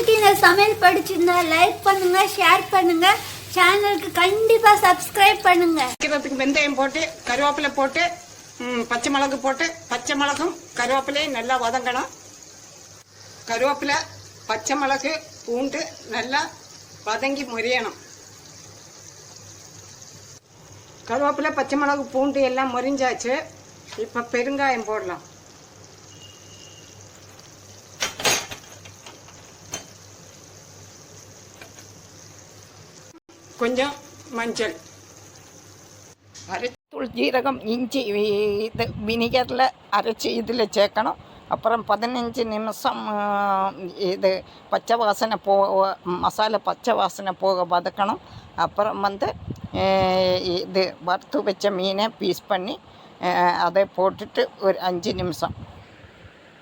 உங்களுக்கு இந்த சமையல் பிடிச்சிருந்தா லைக் பண்ணுங்க, ஷேர் பண்ணுங்க, சேனலுக்கு கண்டிப்பா சப்ஸ்கிரைப் பண்ணுங்க. வைக்கிறதுக்கு வெந்தயம் போட்டு கருவேப்பிலை போட்டு பச்சை மிளகு போட்டு பச்சை மிளகும் கருவேப்பிலையும் நல்லா வதங்கணும். கருவேப்பிலை பச்சை மிளகு பூண்டு நல்லா வதங்கி முறியணும். கருவேப்பிலை பச்சை மிளகு பூண்டு எல்லாம் முறிஞ்சாச்சு. இப்போ பெருங்காயம் போடலாம். கொஞ்சம் மஞ்சள், அரைத்தூள் ஜீரகம் இஞ்சி இது வினிகரில் அரைச்சி இதில் சேர்க்கணும். அப்புறம் 15 நிமிஷம் இது பச்சை வாசனை மசாலா பச்சை வாசனை போக வதக்கணும். அப்புறம் இது வறுத்து வச்ச மீனை பீஸ் பண்ணி அதை போட்டுட்டு ஒரு 5 நிமிஷம்